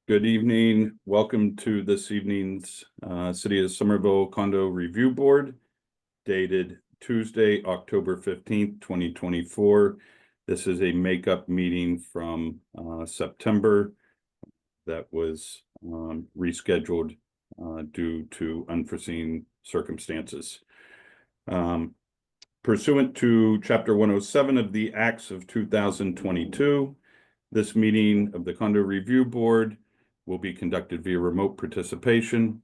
Good evening. Welcome to this evening's City of Somerville Condo Review Board, dated Tuesday, October 15th, 2024. This is a makeup meeting from September that was rescheduled due to unforeseen circumstances. Pursuant to Chapter 107 of the Acts of 2022, this meeting of the Condo Review Board will be conducted via remote participation.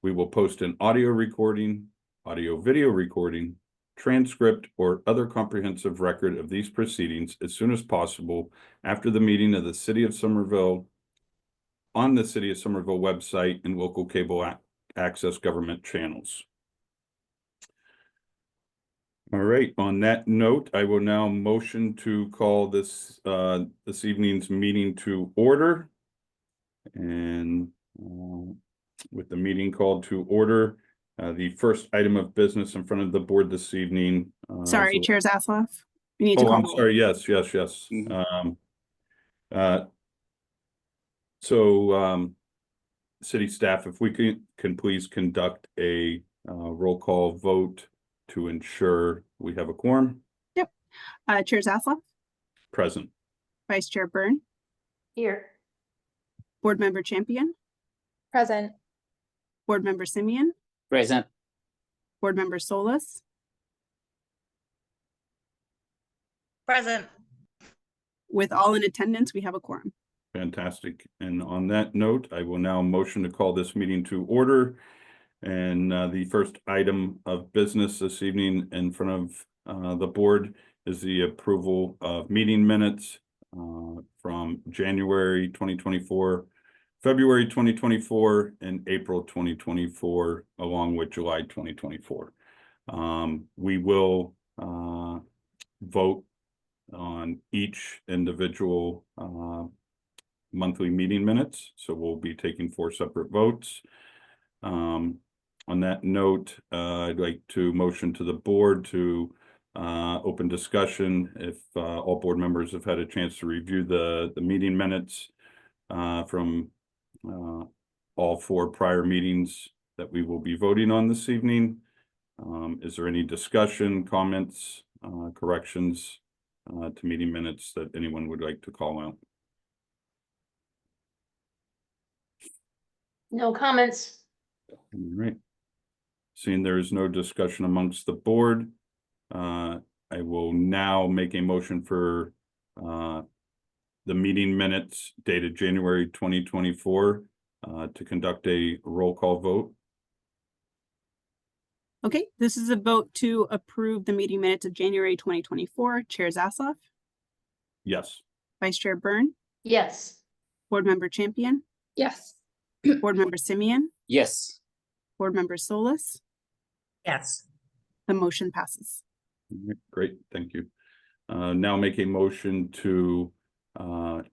We will post an audio recording, audio-video recording, transcript, or other comprehensive record of these proceedings as soon as possible after the meeting of the City of Somerville on the City of Somerville website and local cable access government channels. All right, on that note, I will now motion to call this evening's meeting to order. And with the meeting called to order, the first item of business in front of the board this evening. Sorry, Chair Zasloff. We need to Oh, call I'm the roll. sorry. Yes. City staff, if we can please conduct a roll call vote to ensure we have a quorum. Yep. Chair Zasloff. Present. Vice Chair Byrne. Here. Board Member Champion. Present. Board Member Simeon. Present. Board Member Solis. Present. With all in attendance, we have a quorum. Fantastic. And on that note, I will now motion to call this meeting to order. And the first item of business this evening in front of the board is the approval of meeting minutes from January 2024, February 2024, and April 2024, along with July 2024. We will vote on each individual monthly meeting minutes, so we'll be taking 4 separate votes. On that note, I'd like to motion to the board to open discussion if all board members have had a chance to review the meeting minutes from all 4 prior meetings that we will be voting on this evening. Is there any discussion, comments, corrections to meeting minutes that anyone would like to call out? No comments. All right. Seeing there is no discussion amongst the board, I will now make a motion for the meeting minutes dated January 2024 to conduct a roll call vote. Okay, this is a vote to approve the meeting minutes of January 2024. Chair Zasloff. Yes. Vice Chair Byrne. Yes. Board Member Champion. Yes. Board Member Simeon. Yes. Board Member Solis. Yes. The motion passes. Great, thank you. Now make a motion to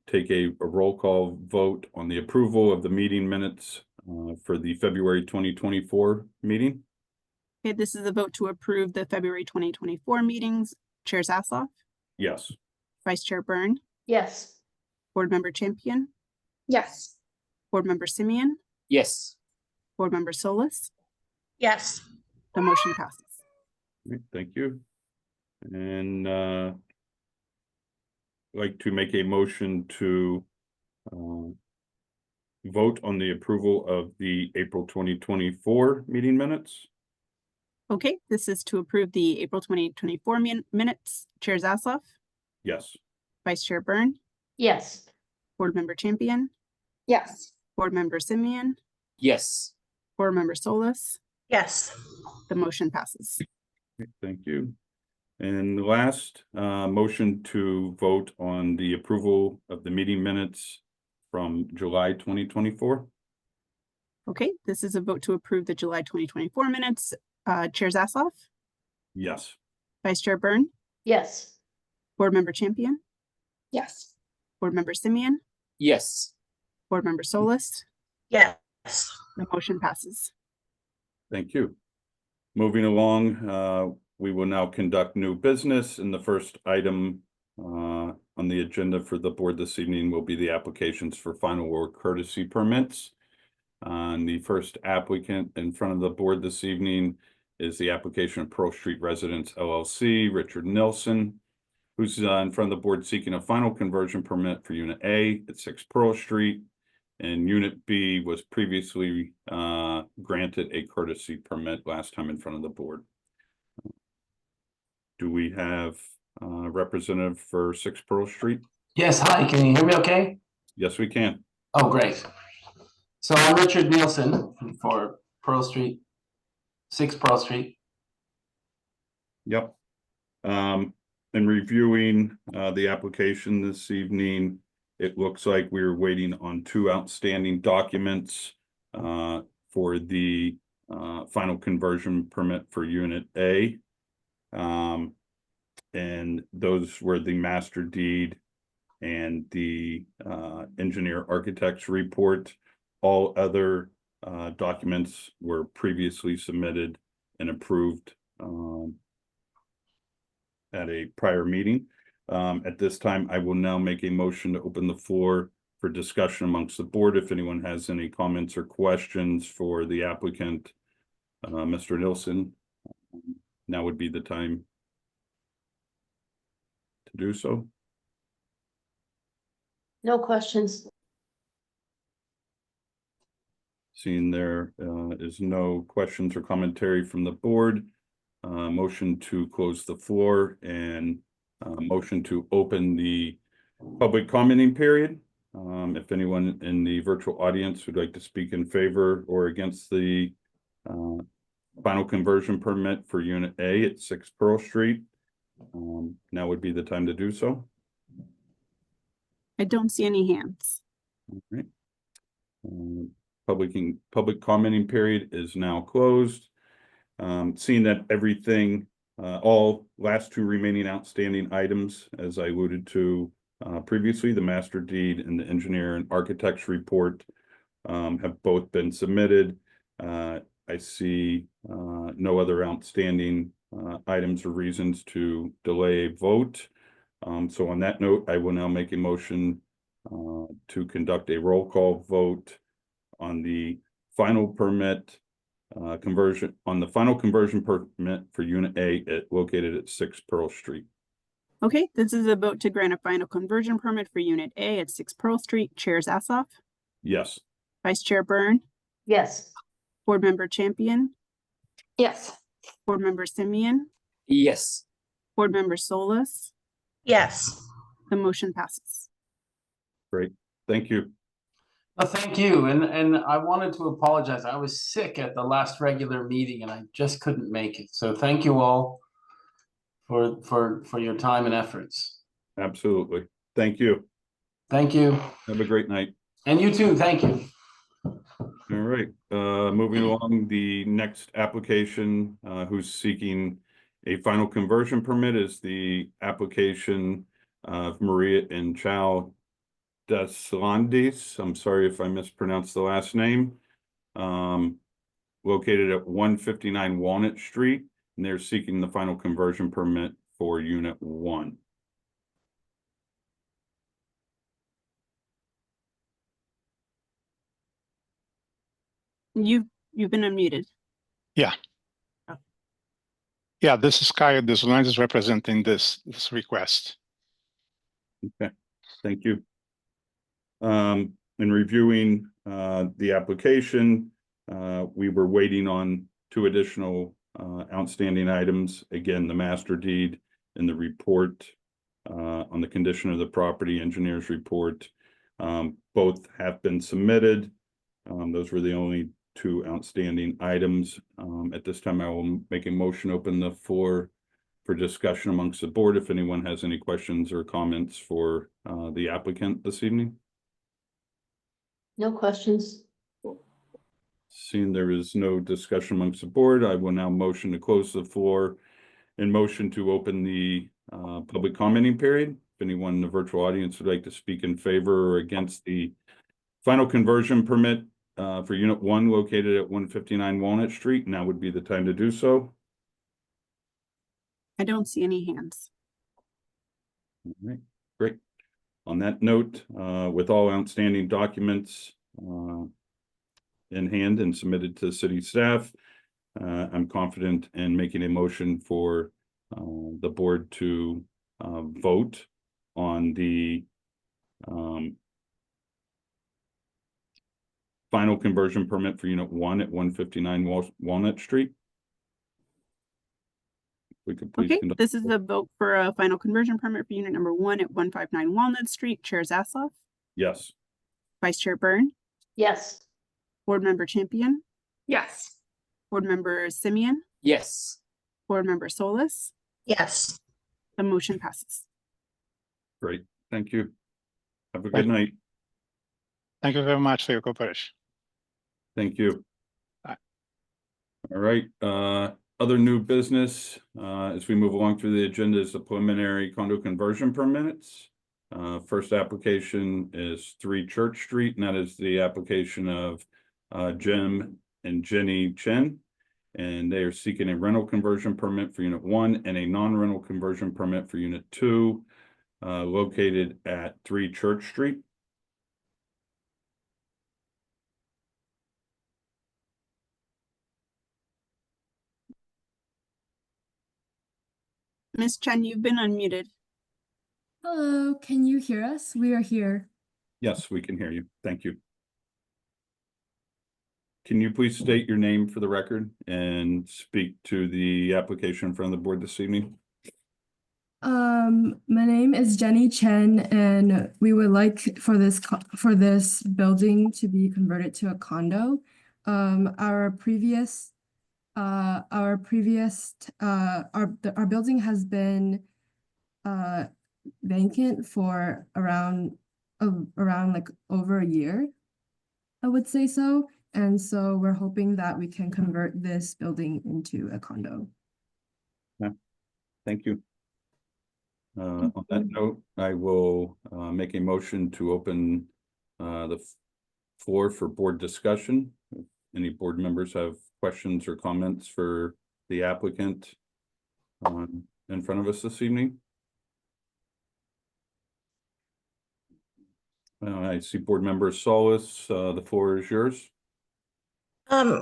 take a roll call vote on the approval of the meeting minutes for the February 2024 meeting. Okay, this is a vote to approve the February 2024 meetings. Chair Zasloff. Yes. Vice Chair Byrne. Yes. Board Member Champion. Yes. Board Member Simeon. Yes. Board Member Solis. Yes. The motion passes. Great, thank you. And I'd like to make a motion to vote on the approval of the April 2024 meeting minutes. Okay, this is to approve the April 2024 minutes. Chair Zasloff. Yes. Vice Chair Byrne. Yes. Board Member Champion. Yes. Board Member Simeon. Yes. Board Member Solis. Yes. The motion passes. Thank you. And last, motion to vote on the approval of the meeting minutes from July 2024. Okay, this is a vote to approve the July 2024 minutes. Chair Zasloff. Yes. Vice Chair Byrne. Yes. Board Member Champion. Yes. Board Member Simeon. Yes. Board Member Solis. Yes. The motion passes. Thank you. Moving along, we will now conduct new business, and the first item on the agenda for the board this evening will be the applications for final or courtesy permits. And the first applicant in front of the board this evening is the application of Pearl Street Residence LLC, Richard Nilsson, who's in front of the board seeking a final conversion permit for Unit A at 6 Pearl Street. And Unit B was previously granted a courtesy permit last time in front of the board. Do we have a representative for 6 Pearl Street? Yes, hi, can you hear me okay? Yes, we can. Oh, great. So I'm Richard Nielsen for Pearl Street, 6 Pearl Street. Yep. In reviewing the application this evening, it looks like we're waiting on 2 outstanding documents for the final conversion permit for Unit A. And those were the master deed and the engineer architect's report. All other documents were previously submitted and approved at a prior meeting. At this time, I will now make a motion to open the floor for discussion amongst the board. If anyone has any comments or questions for the applicant, Mr. Nilsson, now would be the time to do so. No questions. Seeing there is no questions or commentary from the board, motion to close the floor and motion to open the public commenting period. If anyone in the virtual audience would like to speak in favor or against the final conversion permit for Unit A at 6 Pearl Street, now would be the time to do so. I don't see any hands. All right. Public commenting period is now closed. Seeing that everything, all last 2 remaining outstanding items, as I alluded to previously, the master deed and the engineer and architect's report have both been submitted. I see no other outstanding items or reasons to delay a vote. So on that note, I will now make a motion to conduct a roll call vote on the final permit conversion permit for Unit A located at 6 Pearl Street. Okay, this is a vote to grant a final conversion permit for Unit A at 6 Pearl Street. Chair Zassoff, Yes. Vice Chair Byrne, Yes. Board Member Champion, Yes. Board Member Simeon, Yes. Board Member Solis. Yes. The motion passes. Great. Thank you. Well, thank you, and I wanted to apologize. I was sick at the last regular meeting and I just couldn't make it. So thank you all for your time and efforts. Absolutely. Thank you. Thank you. Have a great night. And you too, thank you. All right, moving along, the next application who's seeking a final conversion permit is the application of Maria and Chow Deslandis. I'm sorry if I mispronounced the last name. Located at 159 Walnut Street, and they're seeking the final conversion permit for Unit 1. You've been unmuted. Yeah, this is Kyle Deslandis representing this request. Okay, thank you. In reviewing the application, we were waiting on 2 additional outstanding items. Again, the master deed and the report on the condition of the property, engineer's report. Both have been submitted. Those were the only 2 outstanding items. At this time, I will make a motion, open the floor for discussion amongst the board. If anyone has any questions or comments for the applicant this evening. No questions. Seeing there is no discussion amongst the board, I will now motion to close the floor and motion to open the public commenting period. If anyone in the virtual audience would like to speak in favor or against the final conversion permit for Unit 1 located at 159 Walnut Street, now would be the time to do so. I don't see any hands. All right, great. On that note, with all outstanding documents in hand and submitted to city staff, I'm confident in making a motion for the board to vote on the final conversion permit for Unit 1 at 159 Walnut Street. We could please Okay, conduct. this is a vote for a final conversion permit for unit number 1 at 159 Walnut Street. Chair Zasloff, Yes. Vice Chair Byrne, Yes. Board Member Champion, Yes. Board Member Simeon, Yes. Board Member Solis. Yes. The motion passes. Great. Thank you. Have a good night. Thank you very much for your cooperation. Thank you. Bye. All right, other new business, as we move along through the agenda is the preliminary condo conversion permits. First application is 3 Church Street, and that is the application of Jim and Jenny Chen. And they are seeking a rental conversion permit for Unit 1 and a non-rental conversion permit for Unit 2, located at 3 Church Street. Ms. Chen, you've been unmuted. Hello, can you hear us? We are here. Yes, we can hear you. Thank you. Can you please state your name for the record and speak to the application in front of the board this evening? My name is Jenny Chen, and we would like for this building to be converted to a condo. Our building has been vacant for around like over a year, I would say so. And so we're hoping that we can convert this building into a condo. Thank you. On that note, I will make a motion to open the floor for board discussion. If any board members have questions or comments for the applicant in front of us this evening. I see board member Solis, the floor is yours.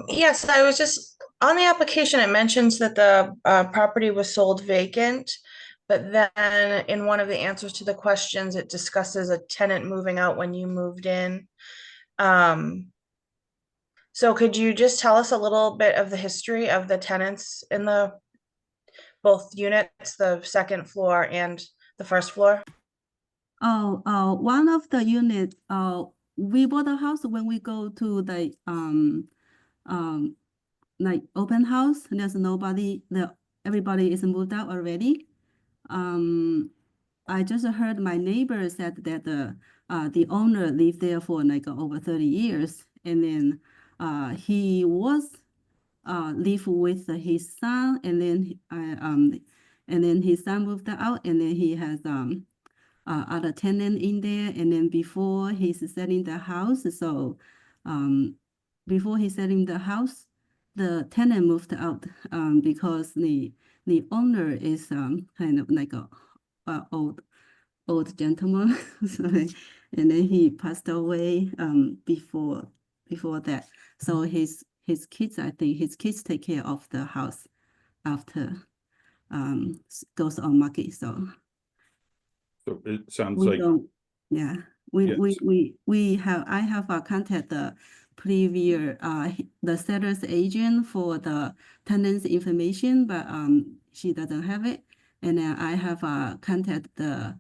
Yes, I was just on the application, it mentions that the property was sold vacant, but then in one of the answers to the questions, it discusses a tenant moving out when you moved in. So could you just tell us a little bit of the history of the tenants in the both units, the second floor and the first floor? One of the units, we bought a house when we go to the like open house. There's nobody. Everybody is moved out already. I just heard my neighbor said that the owner lived there for like over 30 years, and then he was live with his son, and then his son moved out, and then he has other tenant in there, and then before he's selling the house, so before he's selling the house, the tenant moved out because the owner is kind of like a old gentleman, so, and then he passed away before that. So his kids, I think his kids take care of the house after goes on market. So it sounds we like don't, yeah, I have contact the previous the seller's agent for the tenant's information, but she doesn't have it, and then I have contact the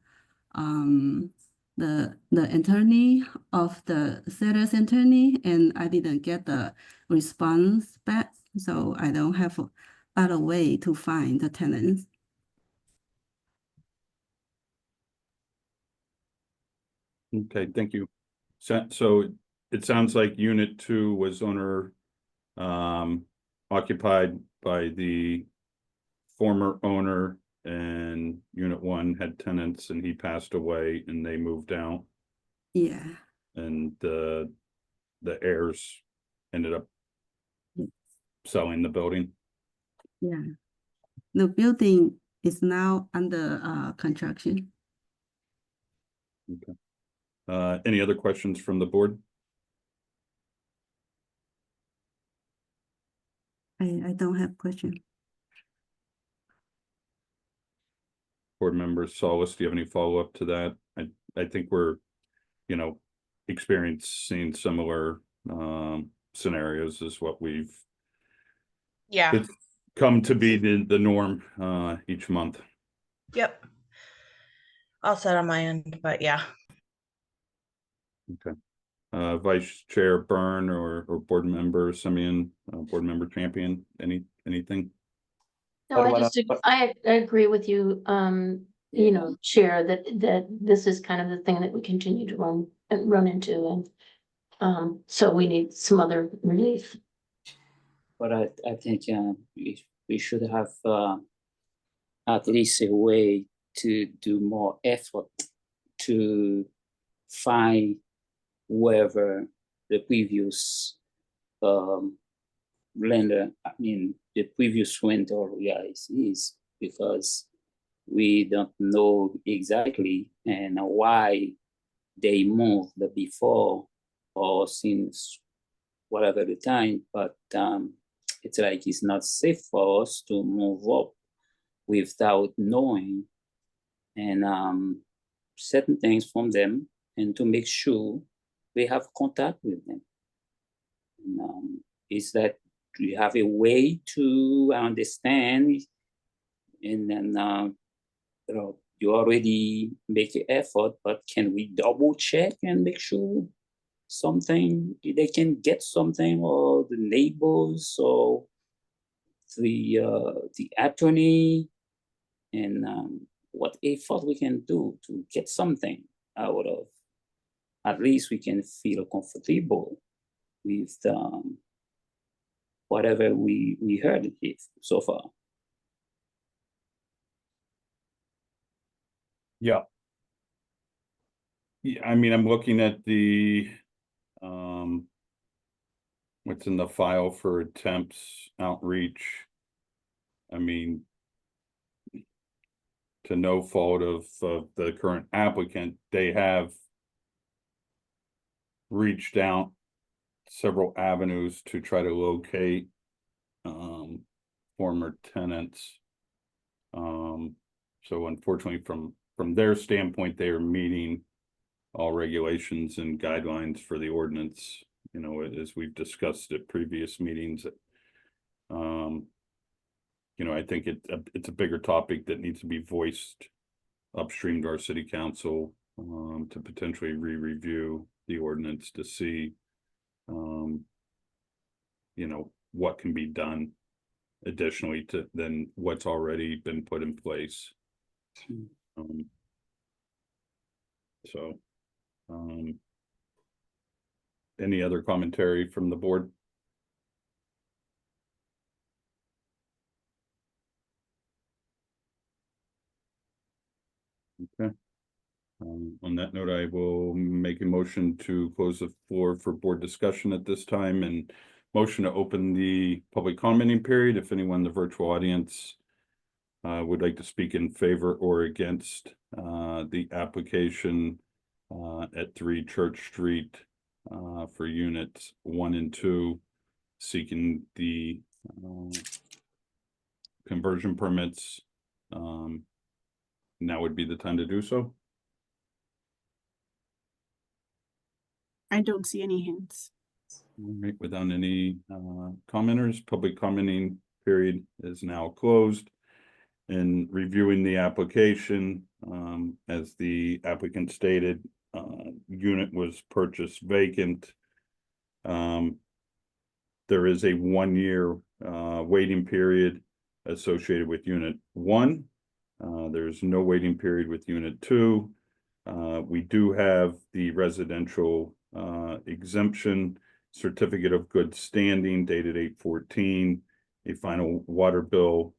attorney of the seller's attorney, and I didn't get the response back, so I don't have other way to find the tenants. okay, thank you. So it sounds like Unit 2 was occupied by the former owner, and Unit 1 had tenants, and he passed away and they moved out, Yeah, and the heirs ended up selling the building. yeah. The building is now under construction. Any other questions from the board? I don't have question. Board members, Solace, do you have any follow-up to that? I think we're, experiencing similar scenarios is what we've Yeah, it's come to be the norm each month. yep. All set on my end, but yeah. Vice Chair Byrne or Board Member Simeon, Board Member Champion, anything? No, I agree with you, Chair, that this is kind of the thing that we continue to run into, and so we need some other relief. But I think we should have at least a way to do more effort to find whoever the previous lender, the previous rental is, because we don't know exactly and why they moved before or since whatever the time, but it's like it's not safe for us to move up without knowing and certain things from them, and to make sure we have contact with them. And, is that we have a way to understand, and then you already make an effort, but can we double check and make sure something they can get something, or the neighbors or the attorney, and what effort we can do to get something out of, at least we can feel comfortable with whatever we heard here so far. Yeah. Yeah, I'm looking at the what's in the file for attempts outreach. To no fault of the current applicant, they have reached out several avenues to try to locate former tenants. So unfortunately, from their standpoint, they are meeting all regulations and guidelines for the ordinance, as we've discussed at previous meetings. I think it's a bigger topic that needs to be voiced upstream to our city council to potentially re-review the ordinance to see what can be done additionally to than what's already been put in place. Any other commentary from the board? Okay. On that note, I will make a motion to close the floor for board discussion at this time, and motion to open the public commenting period. If anyone in the virtual audience would like to speak in favor or against the application at 3 Church Street for units 1 and 2, seeking the conversion permits, now would be the time to do so. I don't see any hands. All right, without any commenters, public commenting period is now closed. In reviewing the application, as the applicant stated, unit was purchased vacant. There is a 1-year waiting period associated with unit 1. There's no waiting period with unit 2. We do have the residential exemption certificate of good standing dated 8/14, a final water bill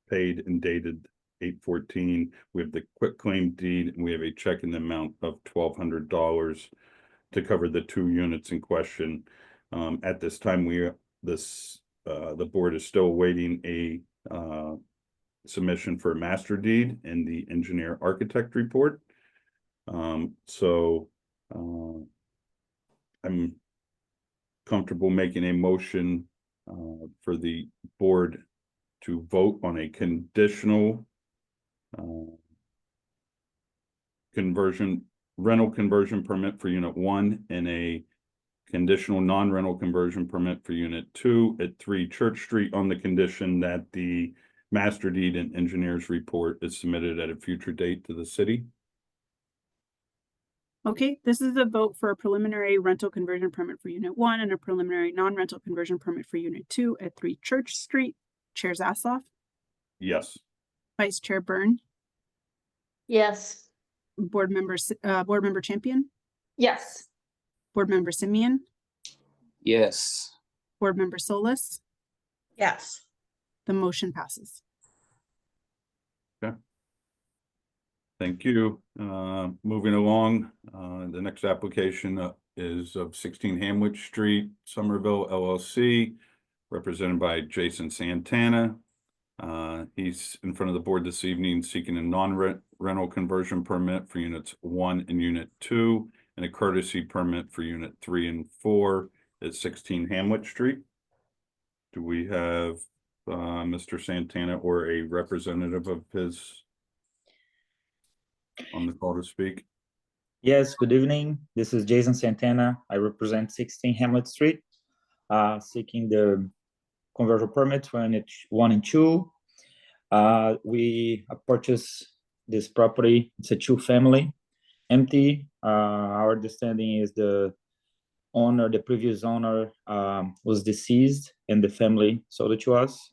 paid and dated 8/14. We have the quick claim deed, and we have a check in the amount of $1,200 to cover the 2 units in question. At this time, the board is still awaiting a submission for a master deed and the engineer architect report. So I'm comfortable making a motion for the board to vote on a conditional rental conversion permit for unit 1 and a conditional non-rental conversion permit for unit 2 at 3 Church Street on the condition that the master deed and engineer's report is submitted at a future date to the city. Okay, this is a vote for a preliminary rental conversion permit for unit 1 and a preliminary non-rental conversion permit for unit 2 at 3 Church Street. Chair Zasloff, Yes. Vice Chair Byrne, Yes. Board Member Champion, Yes. Board Member Simeon, Yes. Board Member Solis. Yes. The motion passes. Thank you. Moving along, the next application is of 16 Hamlet Street, Somerville LLC, represented by Jason Santana. He's in front of the board this evening seeking a non-rental conversion permit for units 1 and unit 2 and a courtesy permit for unit 3 and 4 at 16 Hamlet Street. Do we have Mr. Santana or a representative of his on the call to speak? Yes, good evening. This is Jason Santana. I represent 16 Hamlet Street, seeking the conversion permit for unit 1 and 2. We purchased this property. It's a 2-family, empty. Our understanding is the previous owner was deceased and the family sold it to us.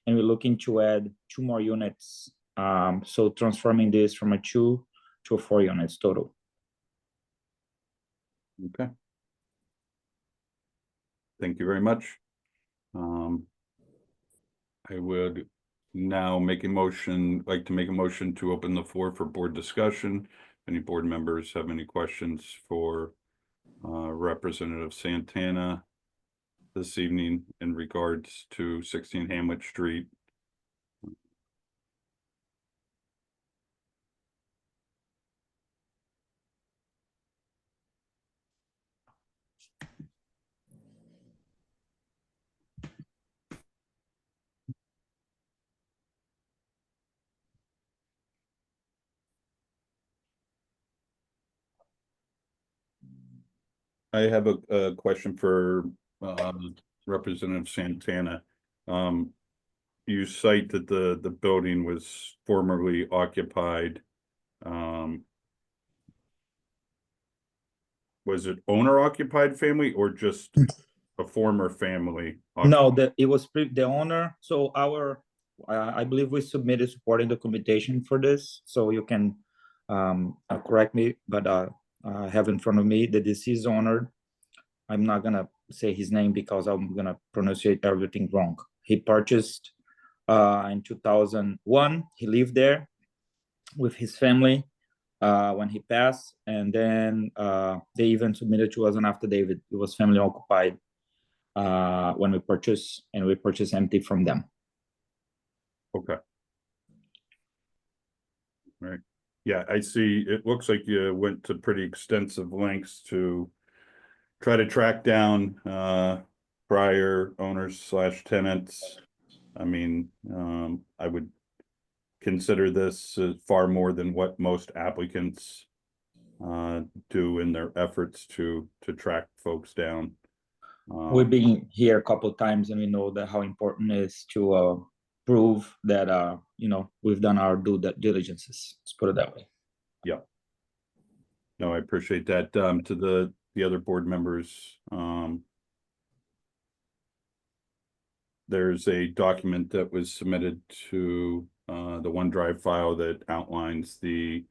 And we're looking to add 2 more units. So transforming this from a 2 to 4 units total. Okay. Thank you very much. I would now like to make a motion to open the floor for board discussion. Any board members have any questions for Representative Santana this evening in regards to 16 Hamlet Street? I have a question for Representative Santana. You cite that the building was formerly occupied. Was it owner occupied family or just a former family? No, it was the owner. So I believe we submitted supporting documentation for this. So you can correct me, but I have in front of me the deceased owner. I'm not gonna say his name because I'm gonna pronounce everything wrong. He purchased in 2001. He lived there with his family when he passed, and then they even submitted to us an affidavit. It was family occupied when we purchased, and we purchased empty from them. Okay. Right. Yeah, I see. It looks like you went to pretty extensive lengths to try to track down prior owners / tenants. I mean, I would consider this far more than what most applicants do in their efforts to track folks down. We've been here a couple of times, and we know that how important it is to prove that we've done our due diligences. Let's put it that way. Yeah. No, I appreciate that. To the other board members, there's a document that was submitted to the OneDrive file that outlines the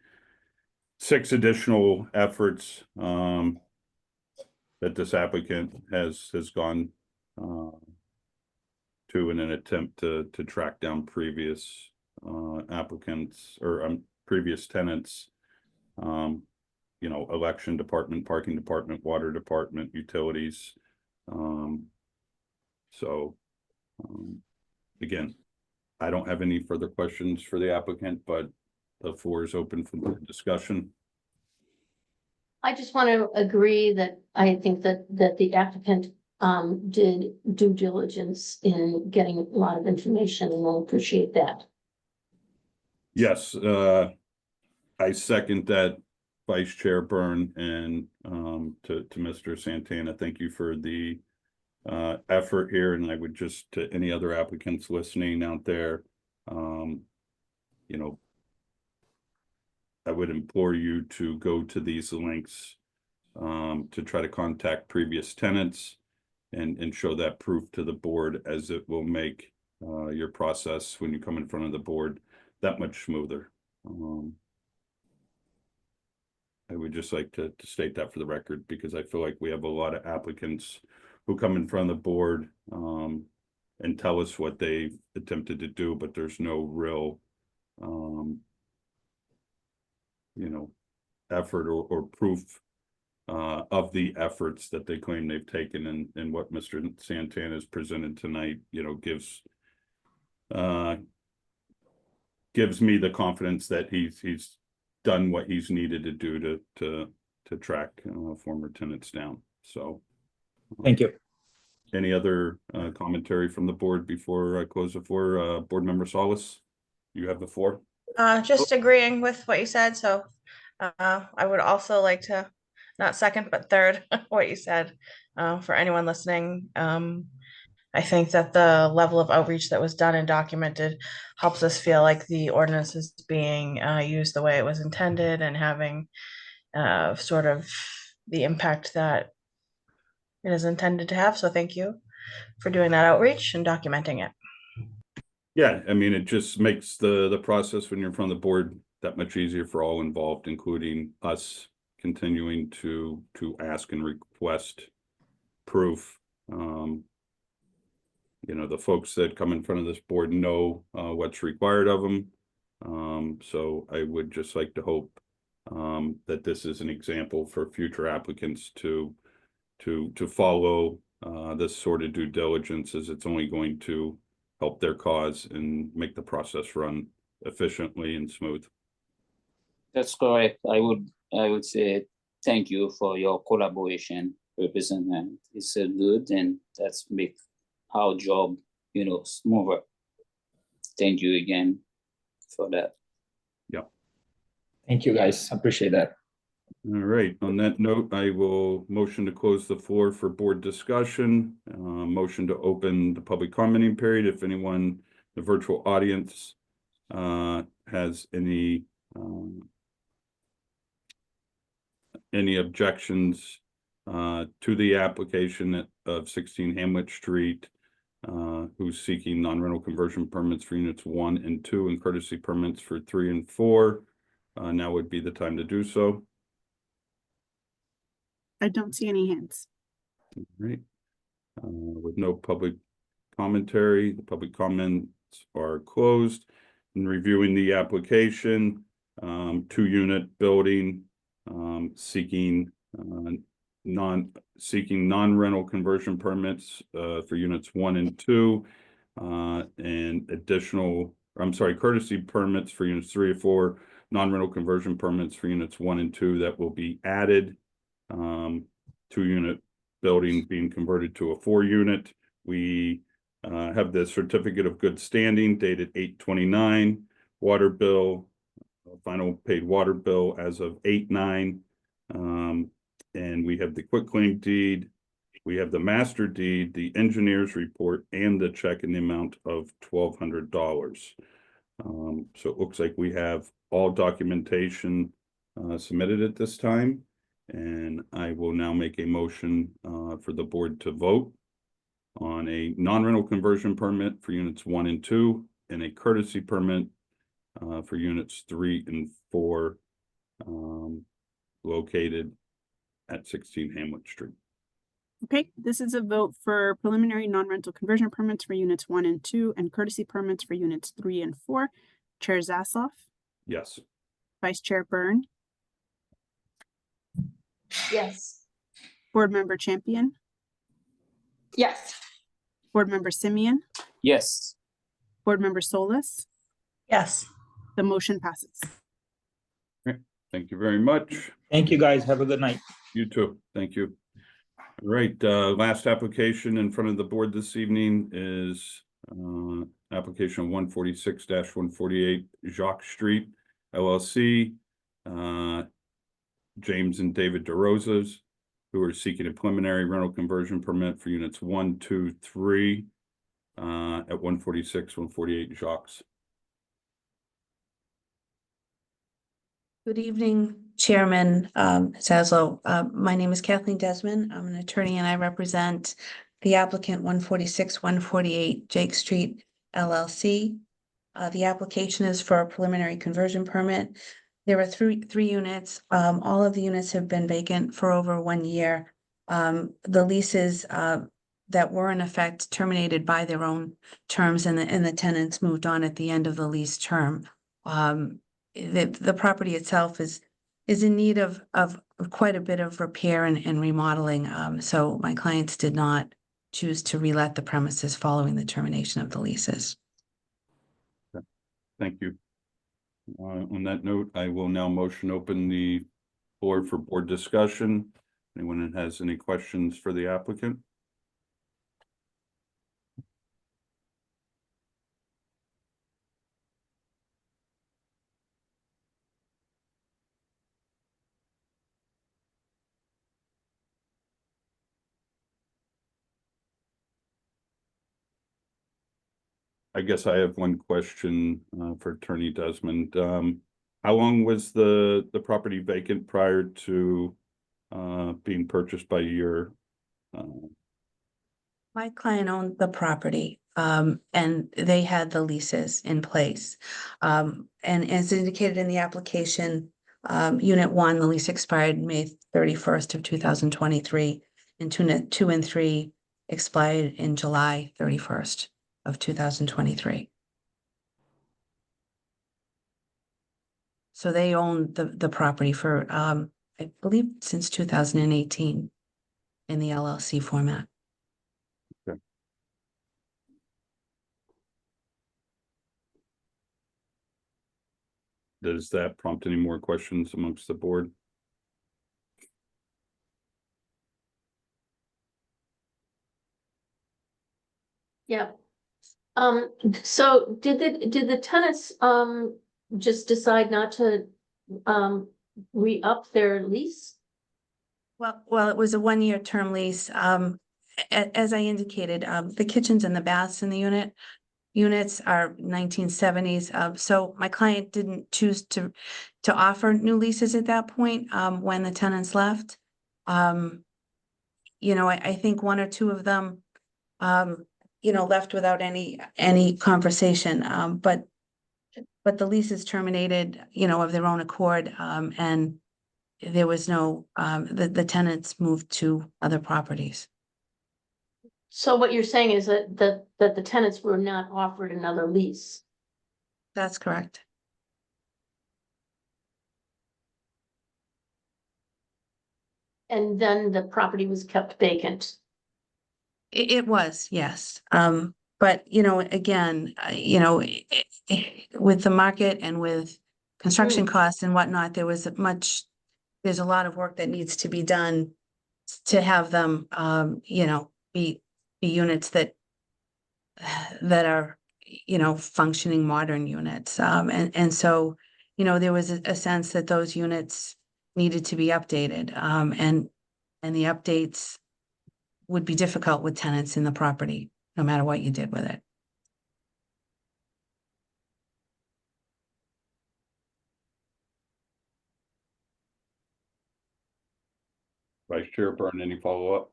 6 additional efforts that this applicant has gone to in an attempt to track down previous applicants or previous tenants. Election department, parking department, water department, utilities. Again, I don't have any further questions for the applicant, but the floor is open for discussion. I just want to agree that I think that the applicant did due diligence in getting a lot of information, and I appreciate that. Yes, I second that, Vice Chair Byrne, and to Mr. Santana, thank you for the effort here, and I would just, to any other applicants listening out there, you know, I would implore you to go to these links to try to contact previous tenants and show that proof to the board, as it will make your process when you come in front of the board that much smoother. I would just like to state that for the record, because I feel like we have a lot of applicants who come in front of the board and tell us what they've attempted to do, but there's no real, you know, effort or proof of the efforts that they claim they've taken, and what Mr. Santana has presented tonight, you know, gives me the confidence that he's done what he's needed to do to track former tenants down. So Thank you. any other commentary from the board before I close the floor? Board Member Salas, you have the floor. Just agreeing with what you said, so I would also like to not second but third what you said. For anyone listening, I think that the level of outreach that was done and documented helps us feel like the ordinance is being used the way it was intended and having sort of the impact that it is intended to have. So thank you for doing that outreach and documenting it. Yeah, I mean, it just makes the process when you're in front of the board that much easier for all involved, including us continuing to ask and request proof. You know, the folks that come in front of this board know what's required of them. So I would just like to hope that this is an example for future applicants to follow this sort of due diligence, as it's only going to help their cause and make the process run efficiently and smooth. That's correct. I would say thank you for your collaboration, Representative. It's good, and that's make our job, you know, smoother. Thank you again for that. Yeah. Thank you, guys. Appreciate that. All right. On that note, I will motion to close the floor for board discussion. Motion to open the public commenting period. If anyone in the virtual audience has any objections to the application of 16 Hamlet Street, who's seeking non-rental conversion permits for units 1 and 2 and courtesy permits for 3 and 4, now would be the time to do so. I don't see any hands. All right. With no public commentary, the public comments are closed. In reviewing the application, 2-unit building, seeking non-rental conversion permits for units 1 and 2, and courtesy permits for units 3 or 4, non-rental conversion permits for units 1 and 2 that will be added. 2-unit building being converted to a 4-unit. We have the certificate of good standing dated 8/29, water bill, final paid water bill as of 8/9, and we have the quitclaim deed, we have the master deed, the engineer's report, and the check in the amount of $1,200. So it looks like we have all documentation submitted at this time. And I will now make a motion for the board to vote on a non-rental conversion permit for units 1 and 2 and a courtesy permit for units 3 and 4 located at 16 Hamlet Street. Okay, this is a vote for preliminary non-rental conversion permits for units 1 and 2 and courtesy permits for units 3 and 4. Chair Zasloff, Yes. Vice Chair Byrne, Yes. Board Member Champion, Yes. Board Member Simeon, Yes. Board Member Solis. Yes. The motion passes. Thank you very much. Thank you, guys. Have a good night. You too. Thank you. All right, last application in front of the board this evening is application 146-148 Jacques Street LLC. James and David DeRosas, who are seeking a preliminary rental conversion permit for units 1, 2, 3 at 146-148 Jacques. Good evening, Chairman Zaslow. My name is Kathleen Desmond. I'm an attorney and I represent the applicant 146-148 Jake Street LLC. The application is for a preliminary conversion permit. There are three units. All of the units have been vacant for over 1 year. The leases that were in effect terminated by their own terms, and the tenants moved on at the end of the lease term. The property itself is in need of quite a bit of repair and remodeling. So my clients did not choose to relet the premises following the termination of the leases. Thank you. On that note, I will now motion open the floor for board discussion. Anyone that has any questions for the applicant? I guess I have one question for Attorney Desmond. How long was the property vacant prior to being purchased by your? My client owned the property, and they had the leases in place. And as indicated in the application, Unit 1, the lease expired May 31st of 2023, and Unit 2 and 3 expired in July 31st of 2023. So they owned the property for, I believe, since 2018 in the LLC format. Okay. Does that prompt any more questions amongst the board? Yeah. So did the tenants just decide not to re-up their lease? Well, it was a 1-year term lease. As I indicated, the kitchens and the baths in the units are 1970s. So my client didn't choose to offer new leases at that point, when the tenants left. You know, I think 1 or 2 of them, you know, left without any conversation. But the leases terminated, you know, of their own accord, and there was no, the tenants moved to other properties. So what you're saying is that the tenants were not offered another lease? That's correct. And then the property was kept vacant? It was, yes. But, you know, again, you know, with the market and with construction costs and whatnot, there's a lot of work that needs to be done to have them, you know, be units that are, you know, functioning modern units. And so, you know, there was a sense that those units needed to be updated. And the updates would be difficult with tenants in the property, no matter what you did with it. Vice Chair Byrne, any follow-up?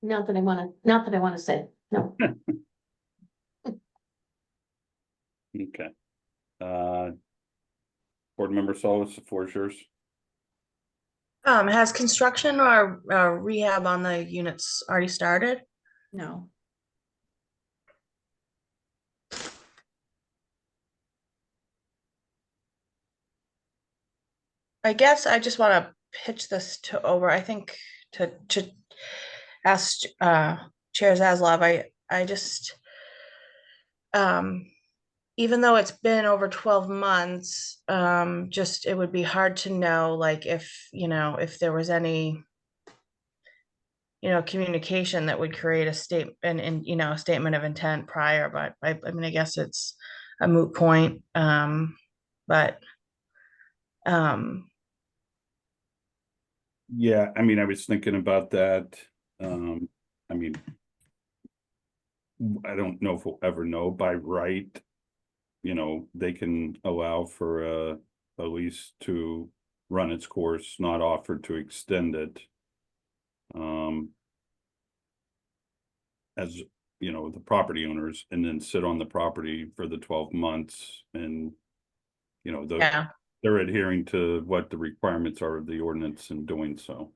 Not that I want to say, no. Okay. Board Member Solis, the floor is yours. Has construction or rehab on the units already started? No. I guess I just want to pitch this I think to ask Chair Zaslav. even though it's been over 12 months, just it would be hard to know, like, if there was any communication that would create a a statement of intent prior, but I mean, I guess it's a moot point. But Yeah, I mean, I was thinking about that. I mean, I don't know if we'll ever know by right. They can allow for a lease to run its course, not offer to extend it. As the property owners, and then sit on the property for the 12 months, and yeah, they're adhering to what the requirements are of the ordinance in doing so.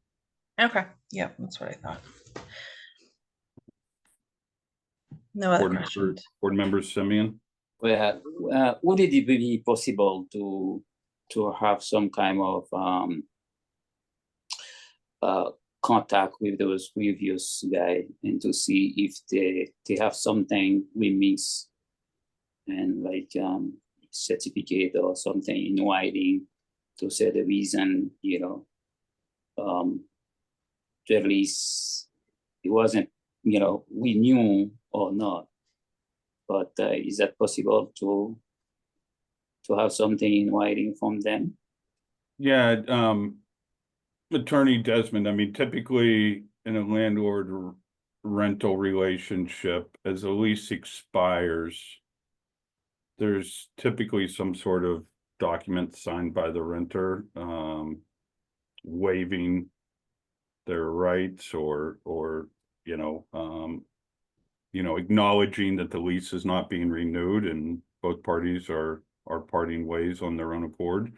okay, yeah, that's what I thought. No other questions. Board member Simeon? Well, would it be possible to have some kind of contact with those previous guys and to see if they have something we miss, and like certificate or something in writing to say the reason, at least it wasn't, we knew or not. But is that possible to have something in writing from them? Yeah, Attorney Desmond, I mean, typically in a landlord rental relationship, as a lease expires, there's typically some sort of document signed by the renter, waiving their rights, or acknowledging that the lease is not being renewed and both parties are parting ways on their own accord.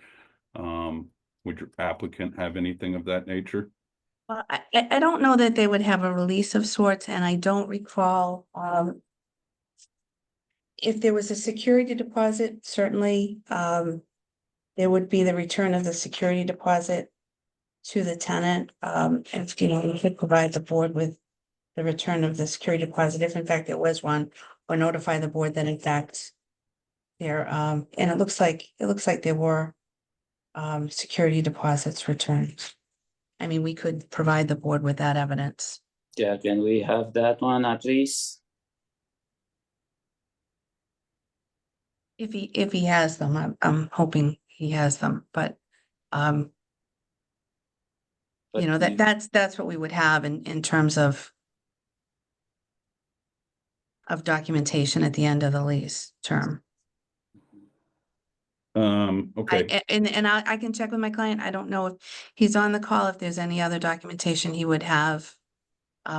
Would your applicant have anything of that nature? Well, I don't know that they would have a release of sorts, and I don't recall, if there was a security deposit, certainly, there would be the return of the security deposit to the tenant. If, we could provide the board with the return of the security deposit, if in fact there was one, or notify the board that in fact there, and it looks like there were security deposits returned. I mean, we could provide the board with that evidence. Yeah, can we have that one at least? If he has them, I'm hoping he has them, but that's what we would have in terms of documentation at the end of the lease term. Okay. And I can check with my client. I don't know if he's on the call, if there's any other documentation he would have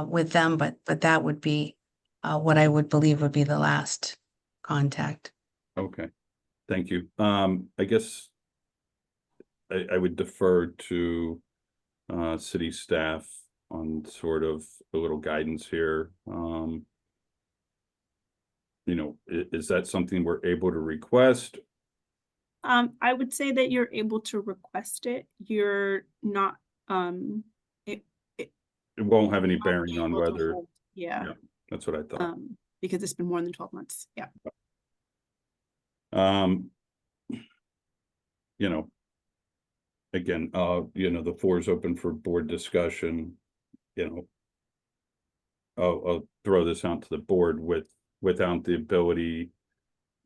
with them, but that would be what I would believe would be the last contact. Okay, thank you. I guess I would defer to city staff on sort of a little guidance here. Is that something we're able to request? I would say that you're able to request it. You're not, It won't have any bearing on able to whether, hold- Yeah, that's what I thought. because it's been more than 12 months. Yeah. Again, the floor is open for board discussion. I'll throw this out to the board without the ability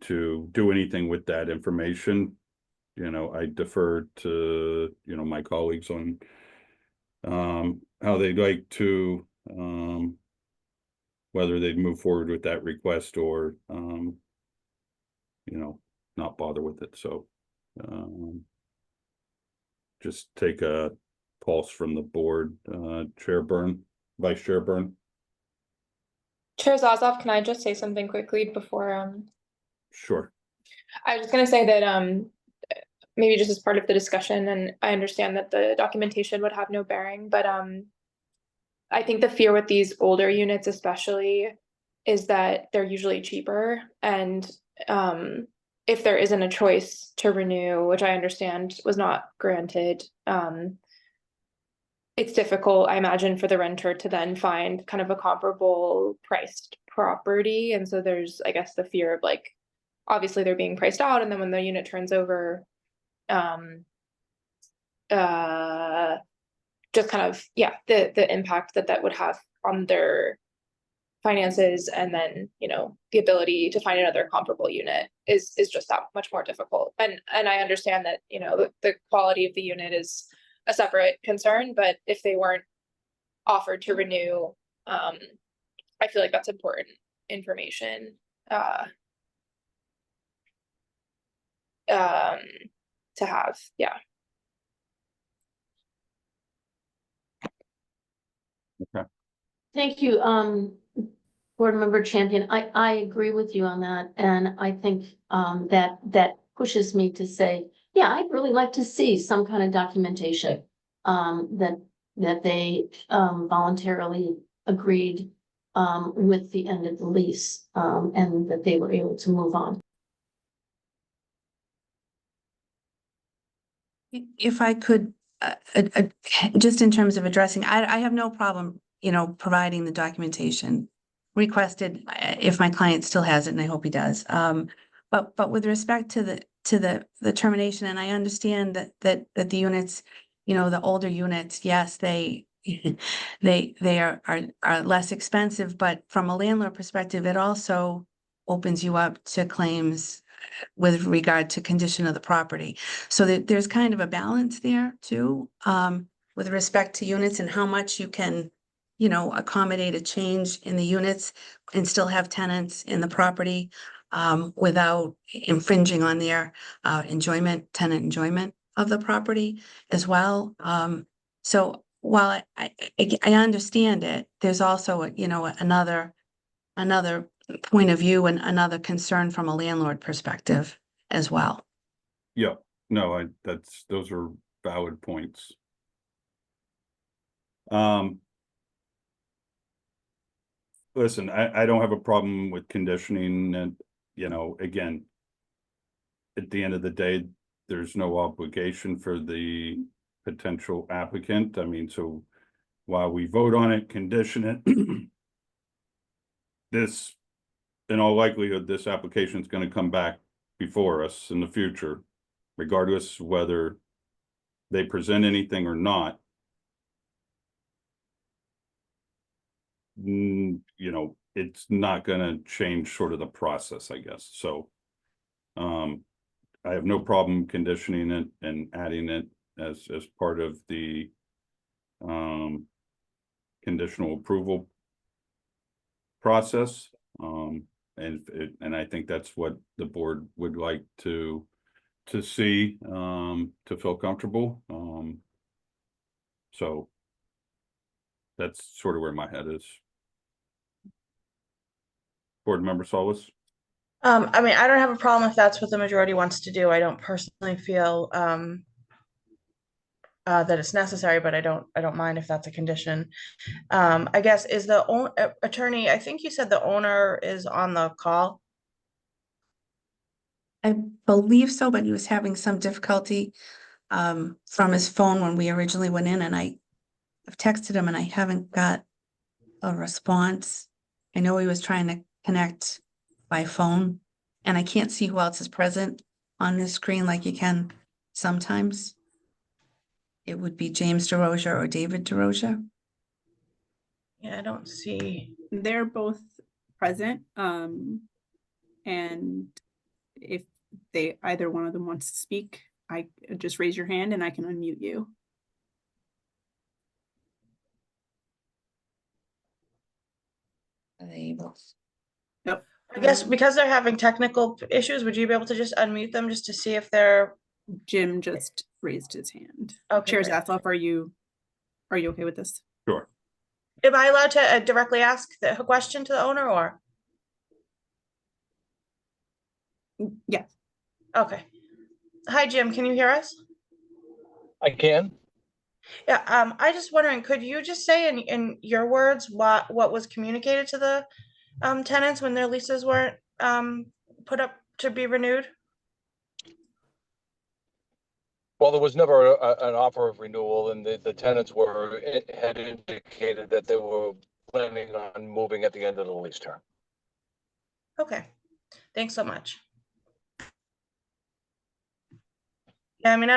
to do anything with that information. I defer to, my colleagues on how they'd like to, whether they'd move forward with that request or, not bother with it. So, just take a pulse from the board. Chair Byrne, Vice Chair Byrne. Chair Zazoff, can I just say something quickly before Sure. I was just gonna say that maybe just as part of the discussion, and I understand that the documentation would have no bearing, but I think the fear with these older units especially is that they're usually cheaper, and if there isn't a choice to renew, which I understand was not granted, it's difficult, I imagine, for the renter to then find kind of a comparable priced property. And so there's, I guess, the fear of like, obviously they're being priced out, and then when the unit turns over, just kind of, yeah, the impact that would have on their finances, and then, you know, the ability to find another comparable unit is just that much more difficult. And I understand that, you know, the quality of the unit is a separate concern, but if they weren't offered to renew, I feel like that's important information to have. Yeah. Okay. Thank you, Board Member Champion. I agree with you on that, and I think that pushes me to say, yeah, I'd really like to see some kind of documentation that they voluntarily agreed with the end of the lease, and that they were able to move on. If I could, just in terms of addressing, I have no problem, you know, providing the documentation requested if my client still has it, and I hope he does. But with respect to the termination, and I understand that the units, you know, the older units, yes, they are less expensive, but from a landlord perspective, it also opens you up to claims with regard to condition of the property. So that there's kind of a balance there too, with respect to units and how much you can, you know, accommodate a change in the units and still have tenants in the property, without infringing on their tenant enjoyment of the property as well. So while I understand it, there's also, you know, another point of view and another concern from a landlord perspective as well. Yeah, no, those are valid points. Listen, I don't have a problem with conditioning, and, you know, again, at the end of the day, there's no obligation for the potential applicant. I mean, so while we vote on it, condition it, this, in all likelihood, this application is going to come back before us in the future, regardless whether they present anything or not. You know, it's not going to change sort of the process, I guess. So I have no problem conditioning it and adding it as part of the conditional approval process. And I think that's what the board would like to see, to feel comfortable. So that's sort of where my head is. Board Member Solis? I mean, I don't have a problem if that's what the majority wants to do. I don't personally feel that it's necessary, but I don't mind if that's a condition. I guess, is the attorney, I think you said the owner is on the call. I believe so, but he was having some difficulty from his phone when we originally went in, and I've texted him and I haven't got a response. I know he was trying to connect by phone, and I can't see who else is present on the screen like you can sometimes. It would be James DeRosa or David DeRosa. Yeah, I don't see. They're both present. And if either one of them wants to speak, I just raise your hand and I can unmute you. Are they able? Yep. I guess because they're having technical issues, would you be able to just unmute them just to see if they're? Jim just raised his hand. Okay, Chair great. Zasloff, are you okay with this? Sure. Am I allowed to directly ask the question to the owner, or? Yeah. Okay. Hi, Jim, can you hear us? I can. Yeah, I just wondering, could you just say in your words what was communicated to the tenants when their leases weren't put up to be renewed? Well, there was never an offer of renewal, and the tenants had indicated that they were planning on moving at the end of the lease term. Okay, thanks so much. Yeah, I mean,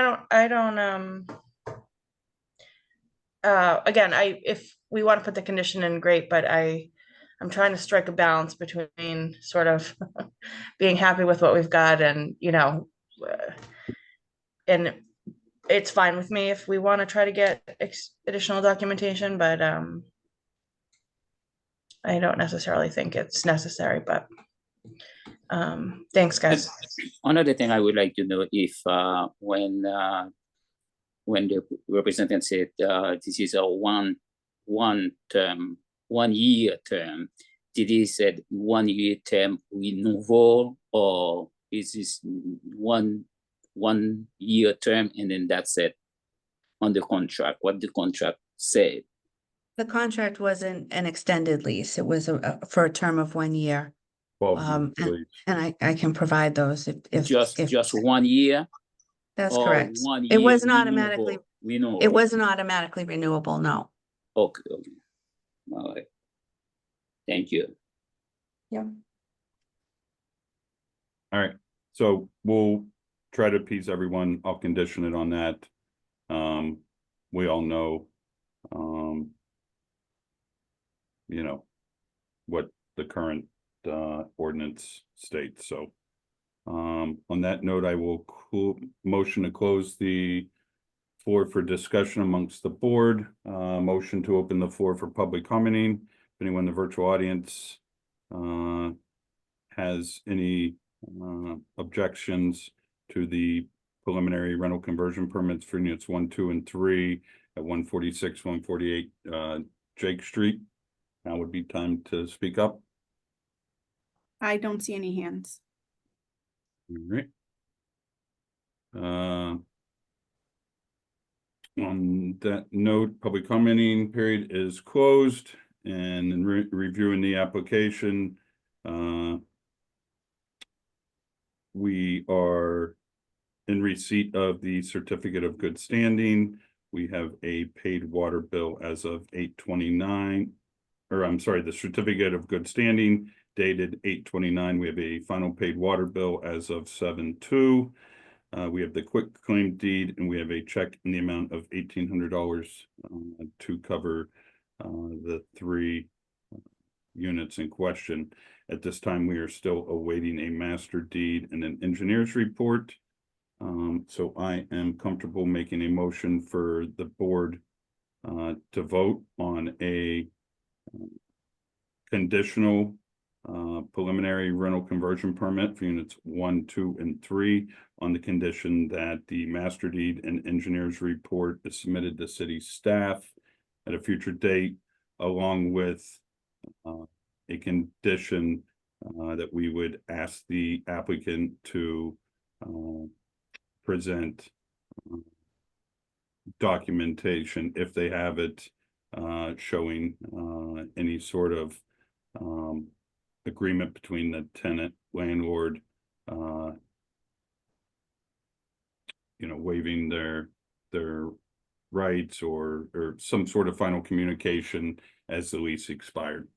again, if we want to put the condition in, great, but I'm trying to strike a balance between sort of being happy with what we've got and, and it's fine with me if we want to try to get additional documentation, but I don't necessarily think it's necessary, but thanks, guys. Another thing I would like to know, if when the representative said this is a one year term, did he said 1 year term renewal, or is this one year term and then that's it on the contract? What the contract said? The contract wasn't an extended lease. It was for a term of 1 year. 12 And months. I can provide those if Just 1 year? That's Or correct. 1 It year wasn't automatically, renewal? it wasn't automatically renewable, no. Okay. All right. Thank you. Yeah. All right, so we'll try to appease everyone. I'll condition it on that. We all know, what the current ordinance states. So on that note, I will motion to close the floor for discussion amongst the board. Motion to open the floor for public commenting. If anyone in the virtual audience has any objections to the preliminary rental conversion permits for units 1, 2, and 3 at 146, 148 Jake Street, now would be time to speak up. I don't see any hands. All right. On that note, public commenting period is closed, and in reviewing the application, we are in receipt of the certificate of good standing. We have a paid water bill as of 8/29, or I'm sorry, the certificate of good standing dated 8/29. We have a final paid water bill as of 7/2. We have the quick claim deed, and we have a check in the amount of $1,800 to cover the 3 units in question. At this time, we are still awaiting a master deed and an engineer's report. So I am comfortable making a motion for the board to vote on a conditional preliminary rental conversion permit for units 1, 2, and 3 on the condition that the master deed and engineer's report is submitted to city staff at a future date, along with a condition that we would ask the applicant to present documentation, if they have it, showing any sort of agreement between the tenant, landlord, waiving their rights or some sort of final communication as the lease expired.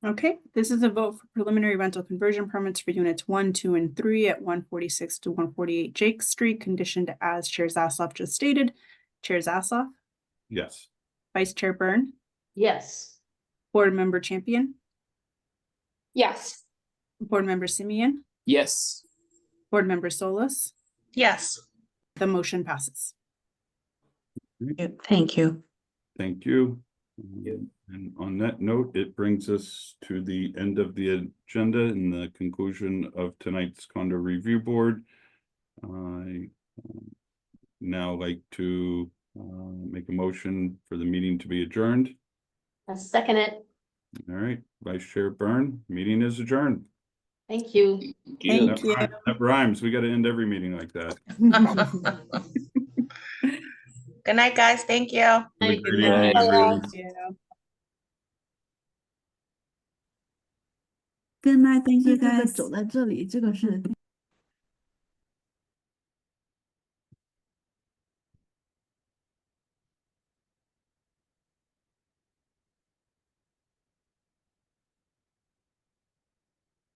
Okay, this is a vote for preliminary rental conversion permits for units 1, 2, and 3 at 146 to 148 Jake Street, conditioned as Chair Zasloff just stated. Chair Zasloff? Yes. Vice Chair Byrne? Yes. Board Member Champion? Yes. Board Member Simeon? Yes. Board Member Solis? Yes. The motion passes. Thank you. Thank you. And on that note, it brings us to the end of the agenda and the conclusion of tonight's condo review board. I now like to make a motion for the meeting to be adjourned. I second it. All right, Vice Chair Byrne, meeting is adjourned. Thank you. Thank you. That rhymes. We got to end every meeting like that. Good night, guys. Thank you. Have a Thank great you. evening, Bye. everyone. Yeah. Good night, thank you 这个 guys. 走在这里，这个是